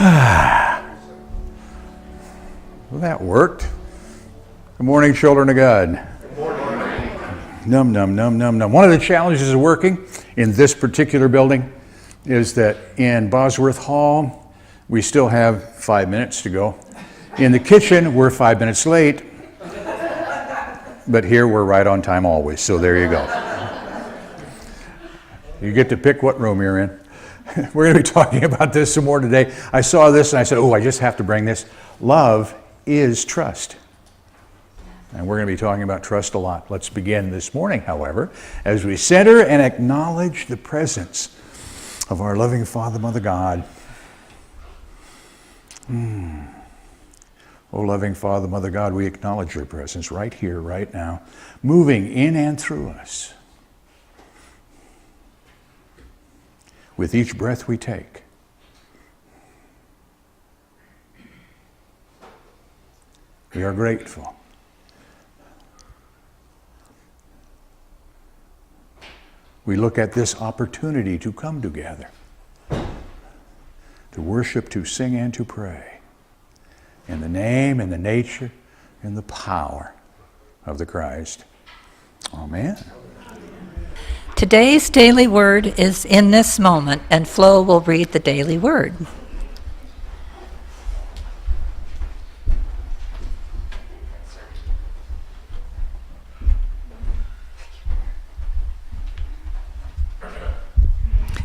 Well, that worked. Good morning, children of God. Good morning. Num, num, num, num, num. One of the challenges of working in this particular building is that in Bosworth Hall, we still have 5 minutes to go. In the kitchen, we're 5 minutes late. But here, we're right on time always, so there you go. You get to pick what room you're in. We're going to be talking about this some more today. I saw this and I said, I just have to bring this. Love is trust. And we're going to be talking about trust a lot. Let's begin this morning, however, as we center and acknowledge the presence of our loving Father, Mother God. Oh, loving Father, Mother God, we acknowledge your presence right here, right now, moving in and through us. With each breath we take. We are grateful. We look at this opportunity to come together, to worship, to sing, and to pray in the name and the nature and the power of the Christ. Amen. Today's daily word is in this moment, and Flo will read the daily word.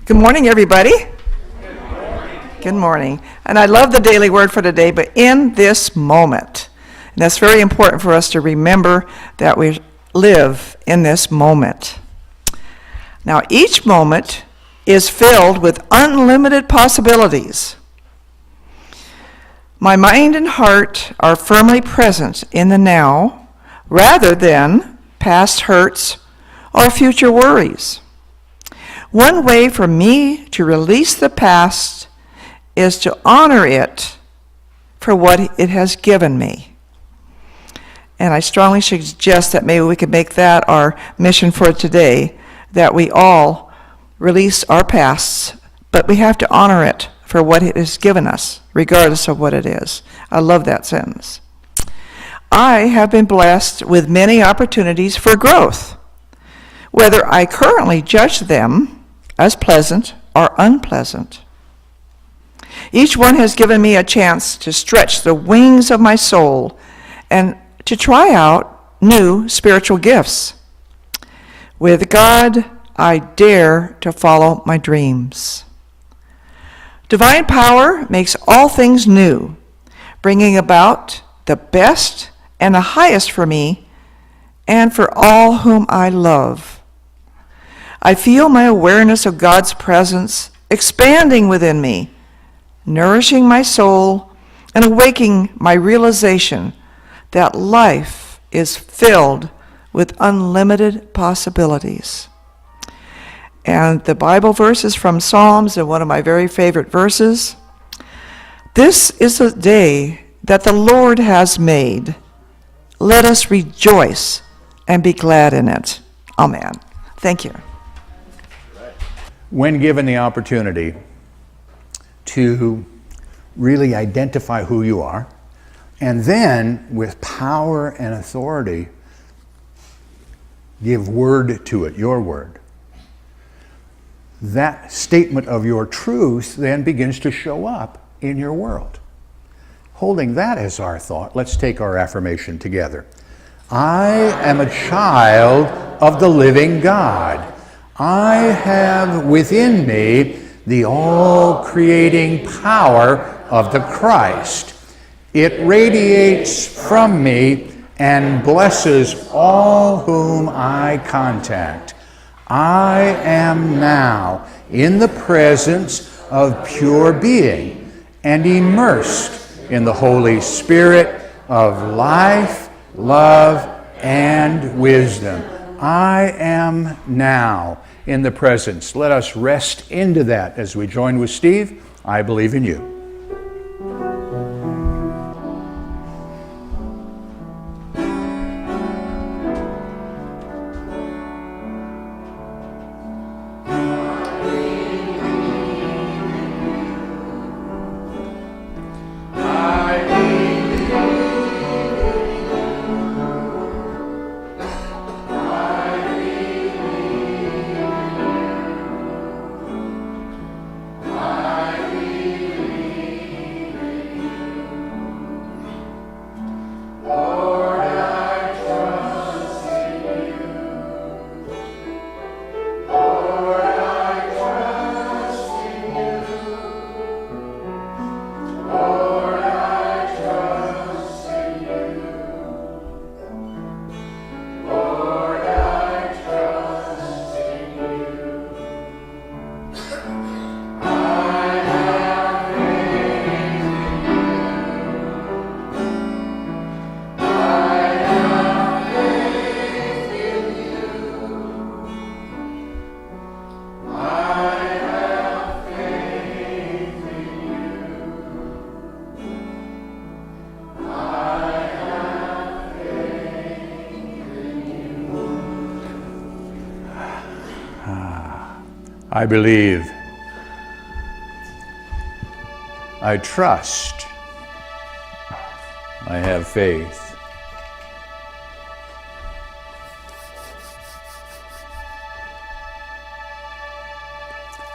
Good morning, everybody. Good morning. Good morning. And I love the daily word for today, but in this moment. And that's very important for us to remember that we live in this moment. Now, each moment is filled with unlimited possibilities. My mind and heart are firmly present in the now, rather than past hurts or future worries. One way for me to release the past is to honor it for what it has given me. And I strongly suggest that maybe we could make that our mission for today, that we all release our pasts, but we have to honor it for what it has given us, regardless of what it is. I love that sentence. I have been blessed with many opportunities for growth, whether I currently judge them as pleasant or unpleasant. Each one has given me a chance to stretch the wings of my soul and to try out new spiritual gifts. With God, I dare to follow my dreams. Divine power makes all things new, bringing about the best and the highest for me and for all whom I love. I feel my awareness of God's presence expanding within me, nourishing my soul and awakening my realization that life is filled with unlimited possibilities. And the Bible verse is from Psalms, and one of my very favorite verses. This is a day that the Lord has made. Let us rejoice and be glad in it. Amen. Thank you. When given the opportunity to really identify who you are, and then with power and authority, give word to it, your word. That statement of your truth then begins to show up in your world. Holding that as our thought, let's take our affirmation together. I am a child of the living God. I have within me the all-creating power of the Christ. It radiates from me and blesses all whom I contact. I am now in the presence of pure being and immersed in the Holy Spirit of life, love, and wisdom. I am now in the presence. Let us rest into that as we join with Steve. I believe in you. I believe. I trust. I have faith.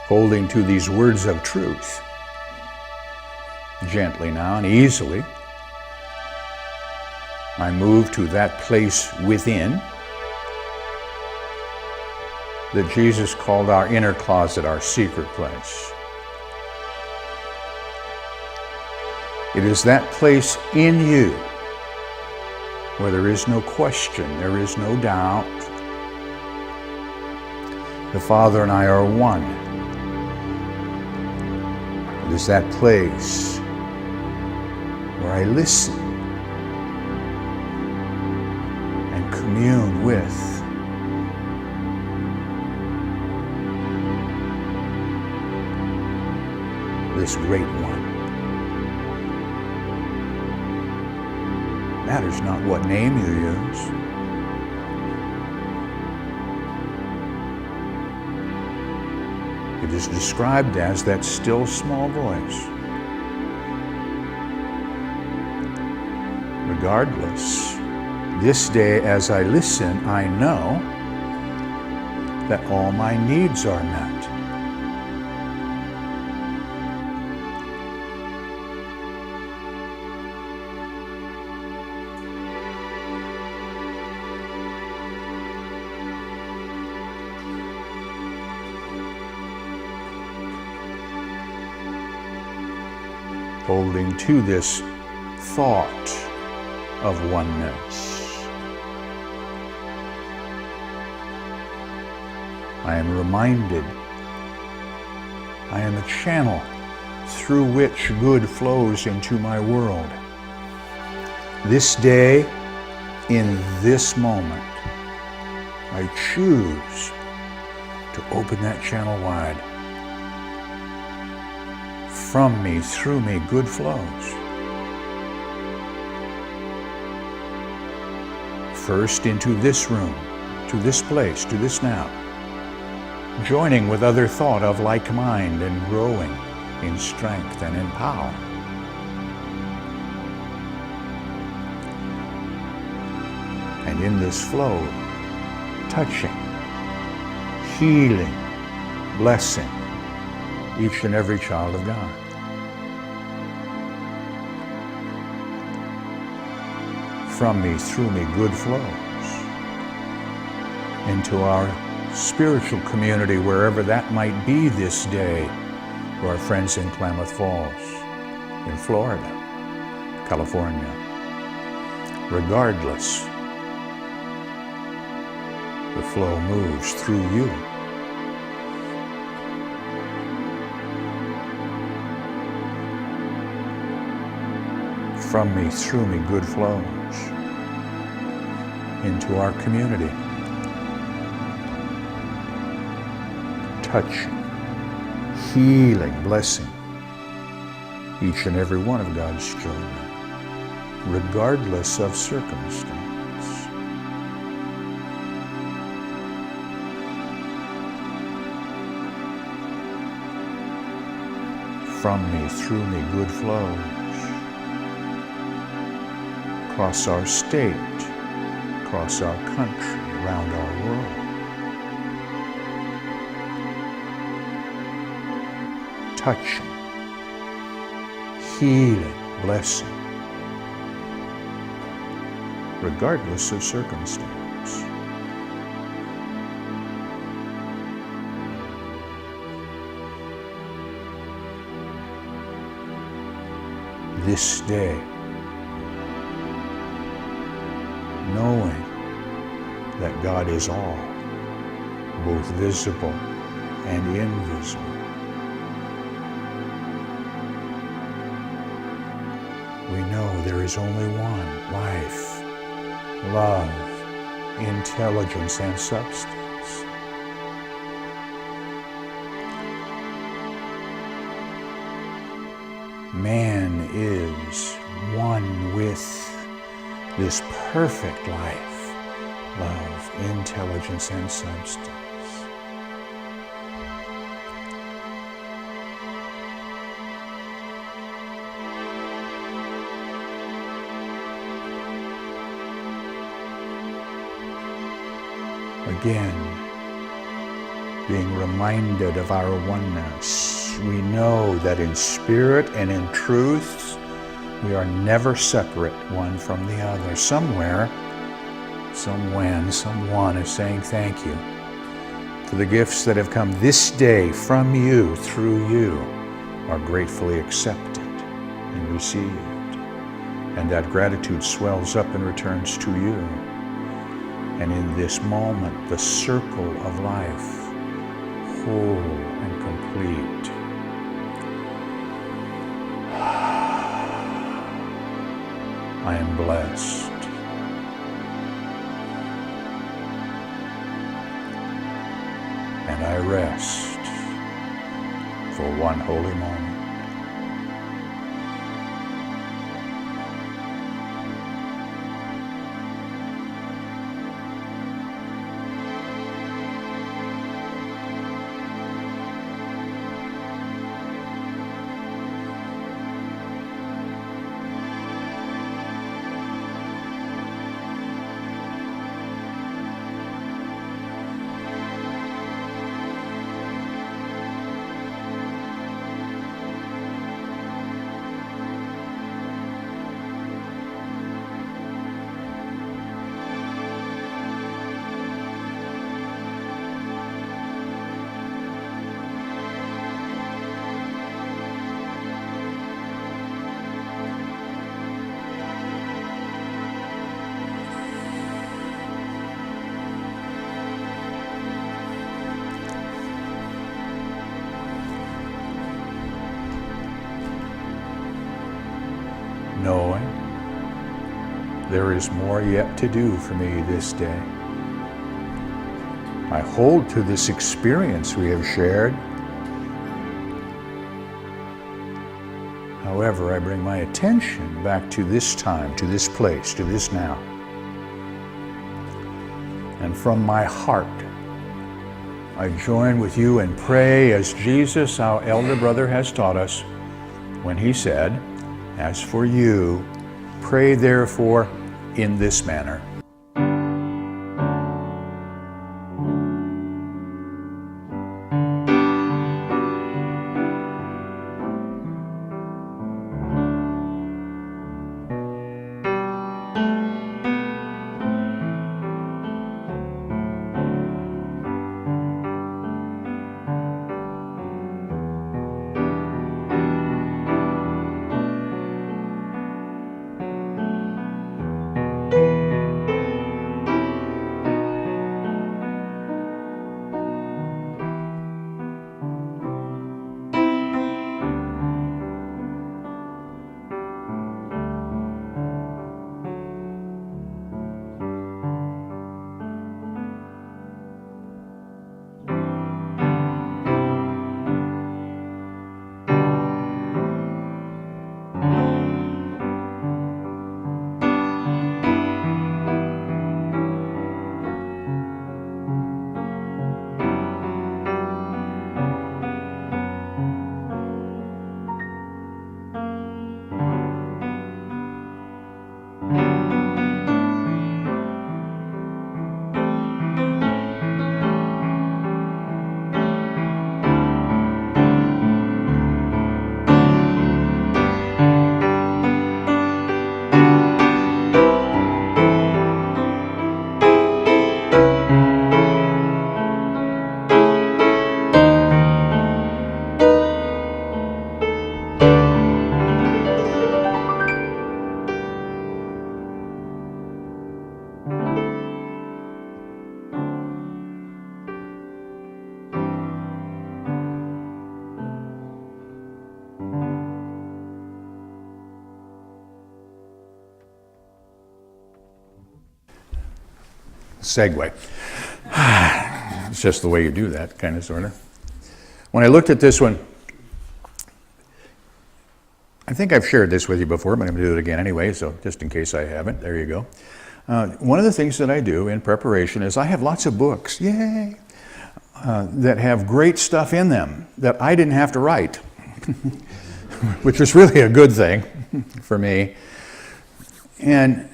Holding to these words of truth, gently now and easily, I move to that place within that Jesus called our inner closet, our secret place. It is that place in you where there is no question, there is no doubt. The Father and I are one. It is that place where I listen and commune with this great one. Matters not what name you use. It is described as that still small voice. Regardless, this day as I listen, I know that all my needs are met. Holding to this thought of oneness, I am reminded I am a channel through which good flows into my world. This day, in this moment, I choose to open that channel wide. From me, through me, good flows. First into this room, to this place, to this now. Joining with other thought of like mind and growing in strength and in power. And in this flow, touching, healing, blessing each and every child of God. From me, through me, good flows into our spiritual community, wherever that might be this day, to our friends in Klamath Falls, in Florida, California. Regardless, the flow moves through you. From me, through me, good flows into our community. Touching, healing, blessing each and every one of God's children, regardless of circumstance. From me, through me, good flows. Across our state, across our country, around our world. Touching, healing, blessing, regardless of circumstance. This day, knowing that God is all, both visible and invisible. We know there is only one life, love, intelligence, and substance. Man is one with this perfect life, love, intelligence, and substance. again, being reminded of our oneness. We know that in spirit and in truth, we are never separate one from the other. Somewhere, somewhen, someone is saying thank you for the gifts that have come this day from you, through you, are gratefully accepted and received. And that gratitude swells up and returns to you. And in this moment, the circle of life, whole and complete. I am blessed. And I rest for one holy moment. Knowing there is more yet to do for me this day. I hold to this experience we have shared. However, I bring my attention back to this time, to this place, to this now. And from my heart, I join with you and pray as Jesus, our elder brother, has taught us when he said, "As for you, pray therefore in this manner." Segue. It's just the way you do that, kind of, sort of. When I looked at this one, I think I've shared this with you before, but I'm going to do it again anyway, so just in case I haven't, there you go. One of the things that I do in preparation is I have lots of books, yay, that have great stuff in them that I didn't have to write, which was really a good thing for me. And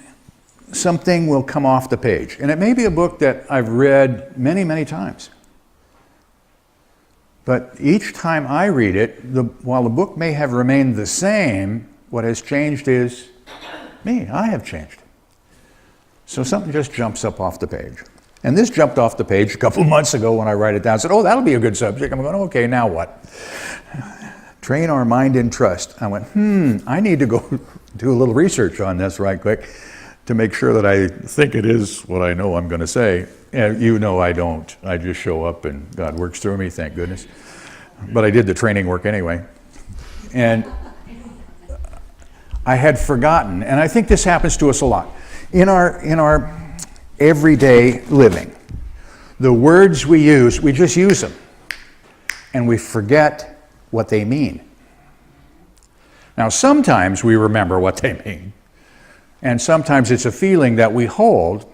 something will come off the page. And it may be a book that I've read many, many times. But each time I read it, while the book may have remained the same, what has changed is me. I have changed. So something just jumps up off the page. And this jumped off the page a couple of months ago when I write it down. I said, oh, that'll be a good subject. I'm going, okay, now what? Train our mind in trust. I went, I need to go do a little research on this right quick to make sure that I think it is what I know I'm going to say. And you know I don't. I just show up and God works through me, thank goodness. But I did the training work anyway. And I had forgotten, and I think this happens to us a lot. In our everyday living, the words we use, we just use them. And we forget what they mean. Now, sometimes we remember what they mean. And sometimes it's a feeling that we hold.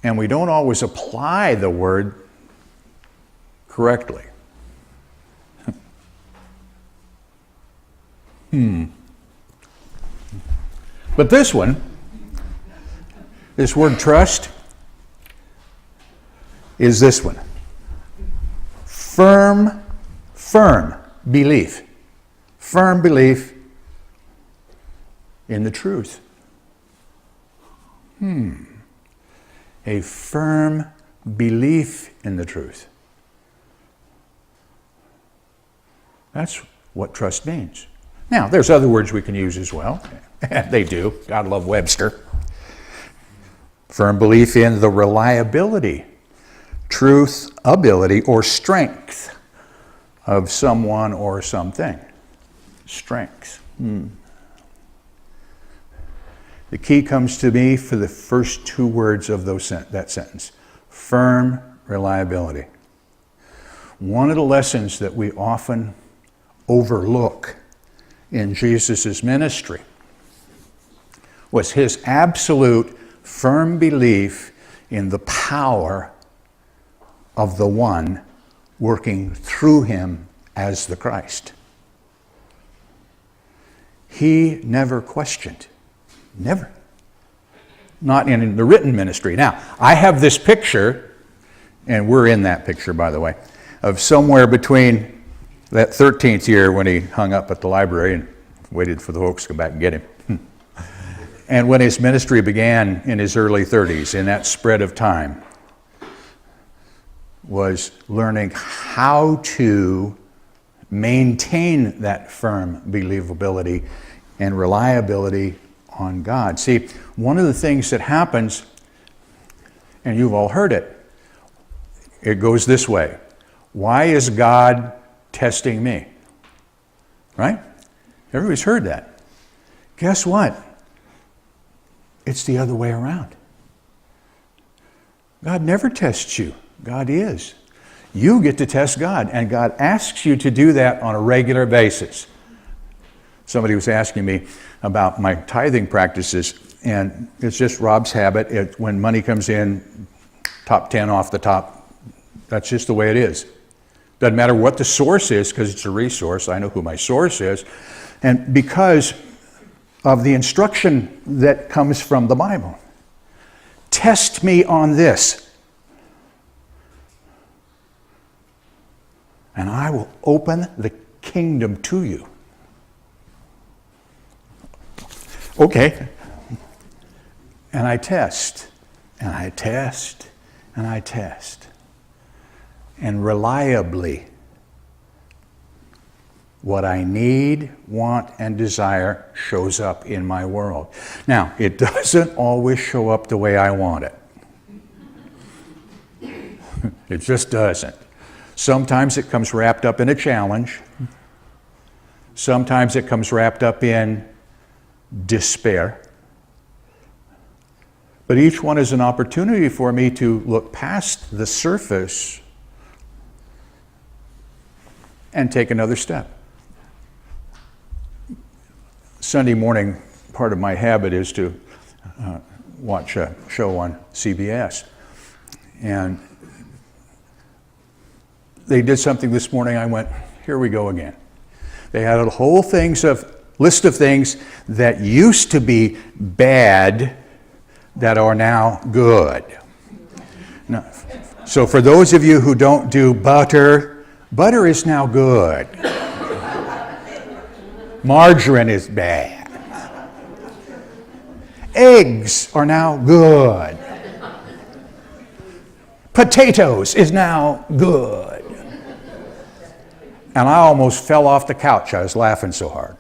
And we don't always apply the word correctly. But this one, this word trust, is this one. Firm belief. Firm belief in the truth. A firm belief in the truth. That's what trust means. Now, there's other words we can use as well. They do. God love Webster. Firm belief in the reliability, truth, ability, or strength of someone or something. Strength. The key comes to me for the first two words of that sentence. Firm reliability. One of the lessons that we often overlook in Jesus' ministry was his absolute firm belief in the power of the one working through him as the Christ. He never questioned. Never. Not in the written ministry. Now, I have this picture, and we're in that picture, by the way, of somewhere between that 13th year when he hung up at the library and waited for the folks to come back and get him. And when his ministry began in his early 30s, in that spread of time, was learning how to maintain that firm believability and reliability on God. See, one of the things that happens, and you've all heard it, it goes this way. Why is God testing me? Right? Everybody's heard that. Guess what? It's the other way around. God never tests you. God is. You get to test God, and God asks you to do that on a regular basis. Somebody was asking me about my tithing practices, and it's just Rob's habit. When money comes in, top 10 off the top, that's just the way it is. Doesn't matter what the source is, because it's a resource. I know who my source is. And because of the instruction that comes from the Bible. Test me on this, and I will open the kingdom to you. Okay. And I test, and I test, and I test. And reliably, what I need, want, and desire shows up in my world. Now, it doesn't always show up the way I want it. It just doesn't. Sometimes it comes wrapped up in a challenge. Sometimes it comes wrapped up in despair. But each one is an opportunity for me to look past the surface and take another step. Sunday morning, part of my habit is to watch a show on CBS. And they did something this morning. I went, here we go again. They had whole things of list of things that used to be bad that are now good. Now, so for those of you who don't do butter, butter is now good. Margarine is bad. Eggs are now good. Potatoes is now good. And I almost fell off the couch. I was laughing so hard.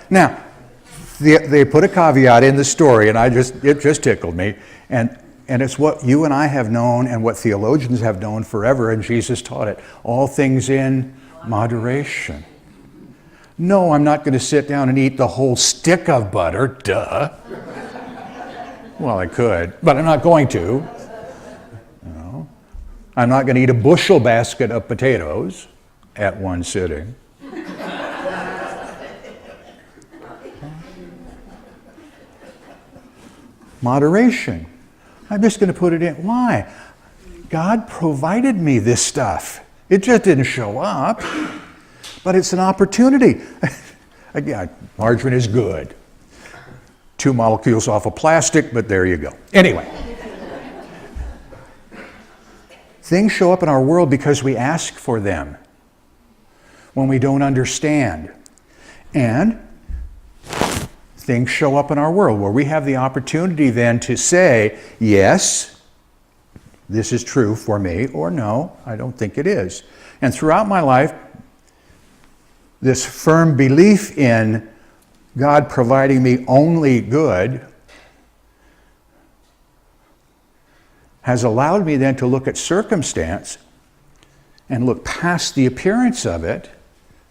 Now, they put a caveat in the story, and it just tickled me. And it's what you and I have known and what theologians have known forever, and Jesus taught it. All things in moderation. No, I'm not going to sit down and eat the whole stick of butter, duh. Well, I could, but I'm not going to. No. I'm not going to eat a bushel basket of potatoes at one sitting. Moderation. I'm just going to put it in. Why? God provided me this stuff. It just didn't show up, but it's an opportunity. Again, margarine is good. 2 molecules off of plastic, but there you go. Anyway. Things show up in our world because we ask for them when we don't understand. And things show up in our world where we have the opportunity then to say, yes, this is true for me, or no, I don't think it is. And throughout my life, this firm belief in God providing me only good has allowed me then to look at circumstance and look past the appearance of it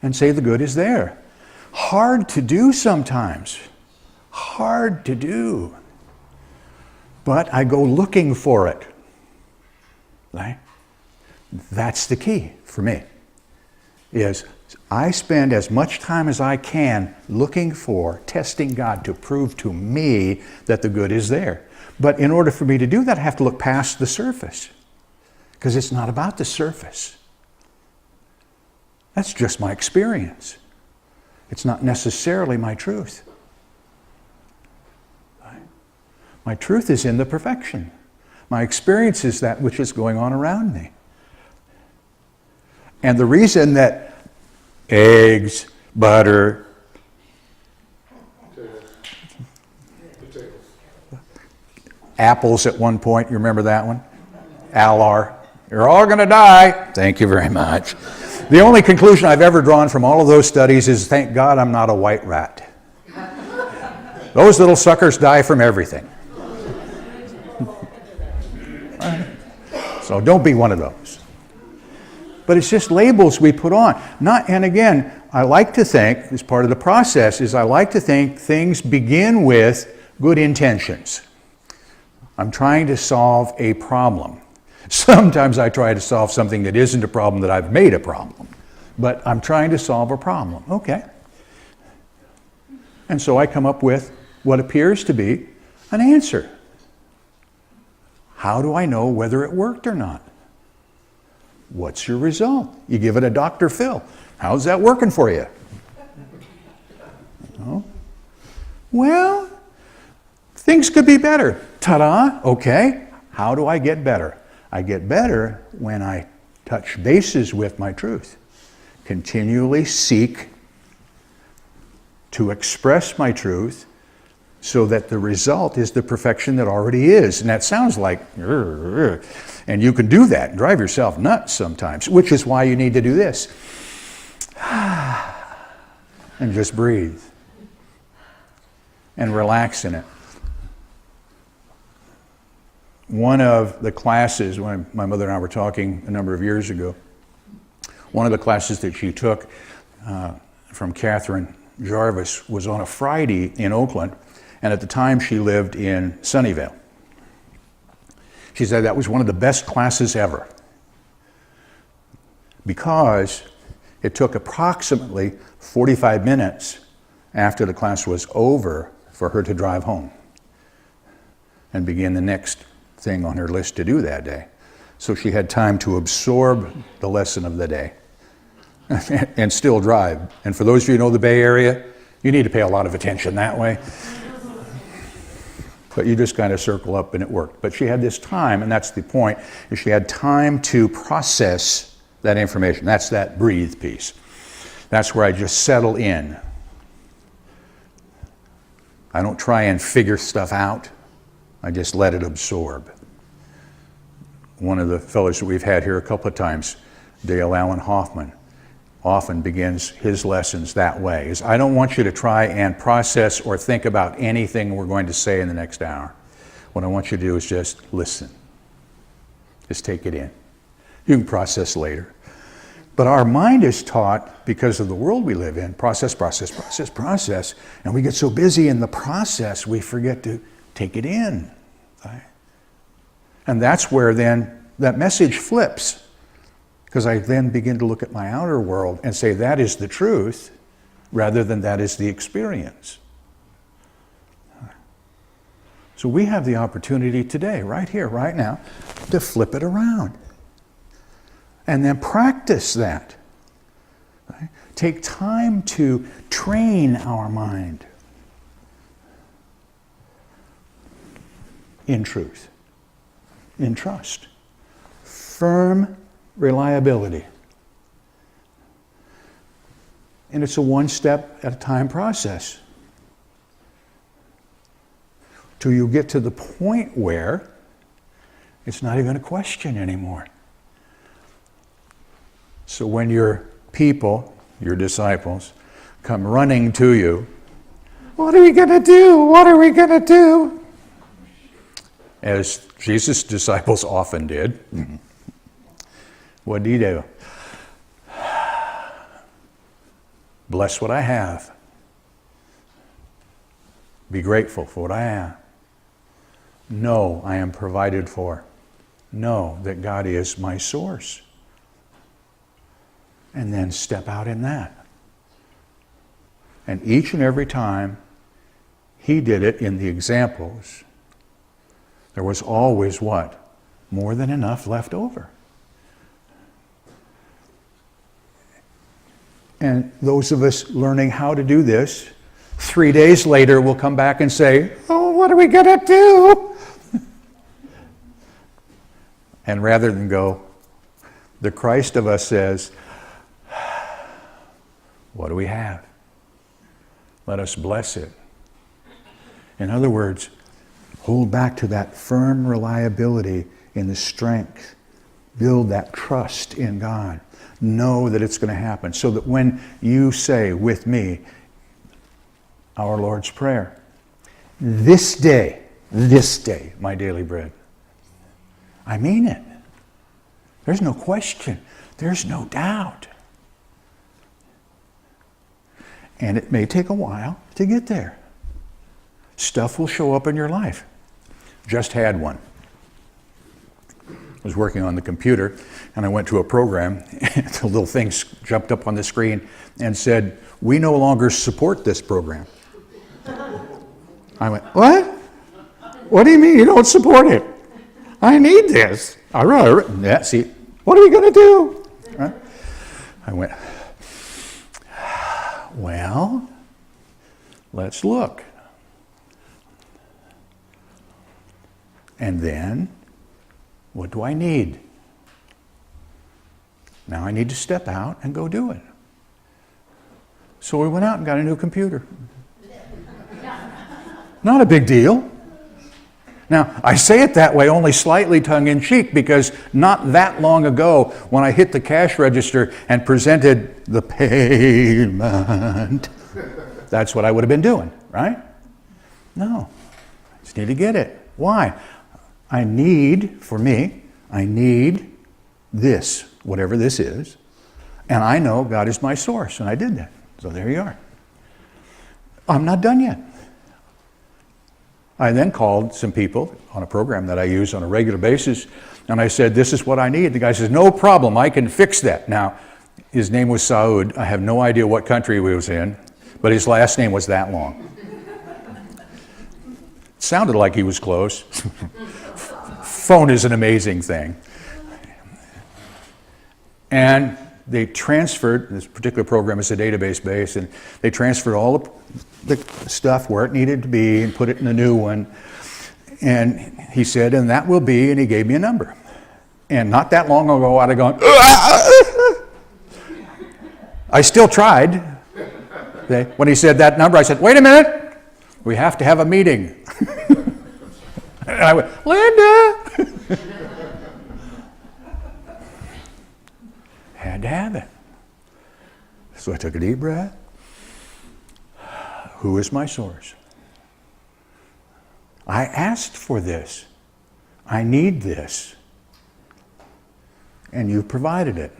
and say the good is there. Hard to do sometimes. Hard to do. But I go looking for it. Right? That's the key for me. Is I spend as much time as I can looking for, testing God to prove to me that the good is there. But in order for me to do that, I have to look past the surface. Because it's not about the surface. That's just my experience. It's not necessarily my truth. Right? My truth is in the perfection. My experience is that which is going on around me. And the reason that eggs, butter, apples at one point, you remember that one? Alar. You're all going to die. Thank you very much. The only conclusion I've ever drawn from all of those studies is, thank God I'm not a white rat. Those little suckers die from everything. So don't be one of those. But it's just labels we put on. And again, I like to think, as part of the process, is I like to think things begin with good intentions. I'm trying to solve a problem. Sometimes I try to solve something that isn't a problem that I've made a problem. But I'm trying to solve a problem. Okay. And so I come up with what appears to be an answer. How do I know whether it worked or not? What's your result? You give it a Dr. Phil. How's that working for you? Oh. Well, things could be better. Ta-da, okay. How do I get better? I get better when I touch bases with my truth. Continually seek to express my truth so that the result is the perfection that already is. And that sounds like, and you can do that and drive yourself nuts sometimes, which is why you need to do this. And just breathe. And relax in it. One of the classes, when my mother and I were talking a number of years ago, one of the classes that she took from Catherine Jarvis was on a Friday in Oakland, and at the time she lived in Sunnyvale. She said that was one of the best classes ever because it took approximately 45 minutes after the class was over for her to drive home and begin the next thing on her list to do that day. So she had time to absorb the lesson of the day and still drive. And for those of you who know the Bay Area, you need to pay a lot of attention that way. But you just kind of circle up and it worked. But she had this time, and that's the point, is she had time to process that information. That's that breathe piece. That's where I just settle in. I don't try and figure stuff out. I just let it absorb. One of the fellows that we've had here a couple of times, Dale Allen Hoffman, often begins his lessons that way. Is I don't want you to try and process or think about anything we're going to say in the next hour. What I want you to do is just listen. Just take it in. You can process later. But our mind is taught, because of the world we live in, process, and we get so busy in the process we forget to take it in. Right? And that's where then that message flips. Because I then begin to look at my outer world and say that is the truth rather than that is the experience. So we have the opportunity today, right here, right now, to flip it around. And then practice that. Right? Take time to train our mind in truth, in trust, firm reliability. And it's a one-step at a time process. Till you get to the point where it's not even a question anymore. So when your people, your disciples, come running to you, what are we going to do? What are we going to do? As Jesus' disciples often did. What do you do? Bless what I have. Be grateful for what I have. Know I am provided for. Know that God is my source. And then step out in that. And each and every time he did it in the examples, there was always what? More than enough left over. And those of us learning how to do this, 3 days later will come back and say, oh, what are we going to do? And rather than go, the Christ of us says, what do we have? Let us bless it. In other words, hold back to that firm reliability in the strength. Build that trust in God. Know that it's going to happen, so that when you say with me our Lord's Prayer, this day, my daily bread, I mean it. There's no question. There's no doubt. And it may take a while to get there. Stuff will show up in your life. Just had one. I was working on the computer, and I went to a program, and the little thing jumped up on the screen and said, we no longer support this program. I went, what? What do you mean you don't support it? I need this. I wrote, yeah, see, what are we going to do? Right? I went, well, let's look. And then, what do I need? Now I need to step out and go do it. So we went out and got a new computer. Not a big deal. Now, I say it that way only slightly tongue-in-cheek, because not that long ago, when I hit the cash register and presented the payment, that's what I would have been doing, right? No. I just need to get it. Why? I need this, whatever this is, and I know God is my source, and I did that. So there you are. I'm not done yet. I then called some people on a program that I use on a regular basis, and I said, this is what I need. The guy says, no problem, I can fix that. Now, his name was Saud. I have no idea what country he was in, but his last name was that long. It sounded like he was close. Phone is an amazing thing. And they transferred, this particular program is a database base, and they transferred all the stuff where it needed to be and put it in a new one. And he said, and that will be, and he gave me a number. And not that long ago, I'd have gone, I still tried. When he said that number, I said, wait a minute, we have to have a meeting. And I went, Linda! Had to have it. So I took a deep breath. Who is my source? I asked for this. I need this. And you provided it.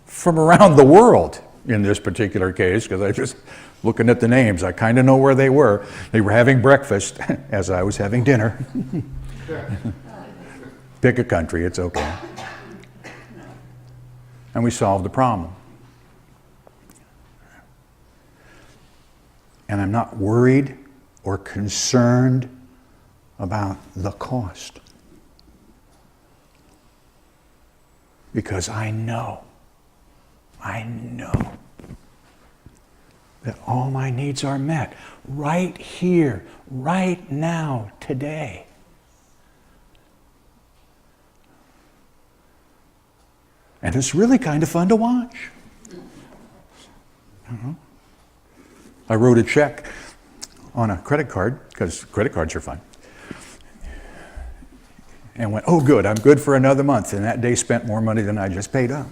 From around the world, in this particular case, because I just, looking at the names, I kind of know where they were. They were having breakfast as I was having dinner. Pick a country, it's okay. And we solved the problem. And I'm not worried or concerned about the cost. Because I know that all my needs are met right here, right now, today. And it's really kind of fun to watch. I wrote a check on a credit card, because credit cards are fun, and went, oh good, I'm good for another month, and that day spent more money than I just paid out.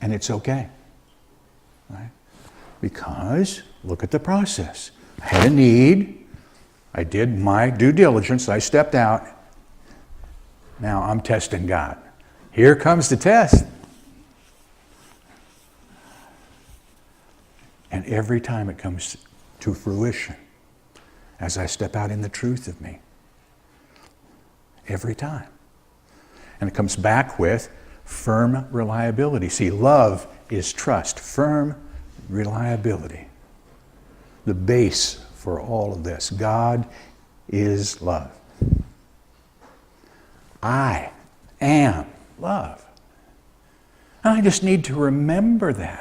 And it's okay, right? Because look at the process. I had a need, I did my due diligence, I stepped out. Now I'm testing God. Here comes the test. And every time it comes to fruition, as I step out in the truth of me, every time. And it comes back with firm reliability. See, love is trust, firm reliability. The base for all of this. God is love. I am love. And I just need to remember that.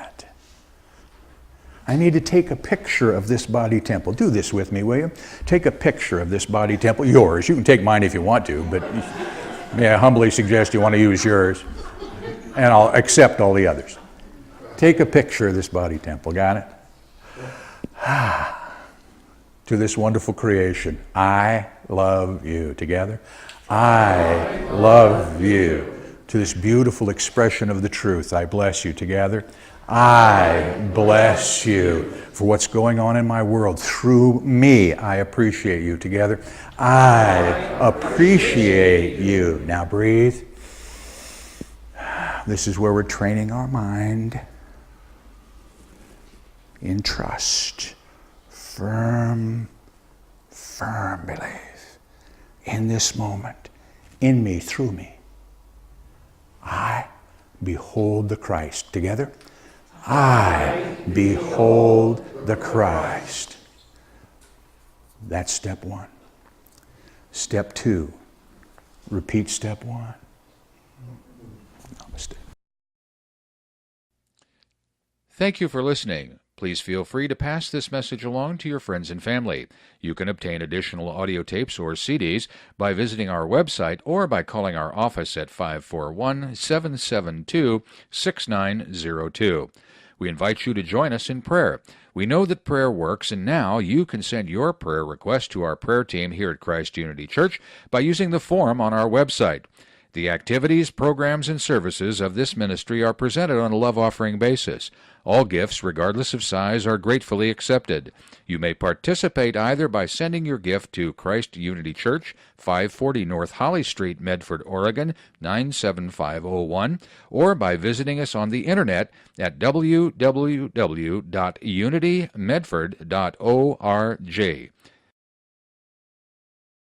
I need to take a picture of this body temple. Do this with me, will you? Take a picture of this body temple. Yours. You can take mine if you want to, but may I humbly suggest you want to use yours. And I'll accept all the others. Take a picture of this body temple. Got it? To this wonderful creation. I love you. Together. I love you. To this beautiful expression of the truth. I bless you. Together. I bless you for what's going on in my world. Through me, I appreciate you. Together, I appreciate you. Now breathe. This is where we're training our mind in trust. Firm belief in this moment, in me, through me. I behold the Christ. Together. I behold the Christ. That's step one. Step two, repeat step one. Namaste. Thank you for listening. Please feel free to pass this message along to your friends and family. You can obtain additional audio tapes or CDs by visiting our website or by calling our office at 541-772-6902. We invite you to join us in prayer. We know that prayer works, and now you can send your prayer request to our prayer team here at Christ Unity Church by using the form on our website. The activities, programs, and services of this ministry are presented on a love offering basis. All gifts, regardless of size, are gratefully accepted. You may participate either by sending your gift to Christ Unity Church, 540 North Holly Street, Medford, Oregon, 97501, or by visiting us on the internet at www.unitymedford.org.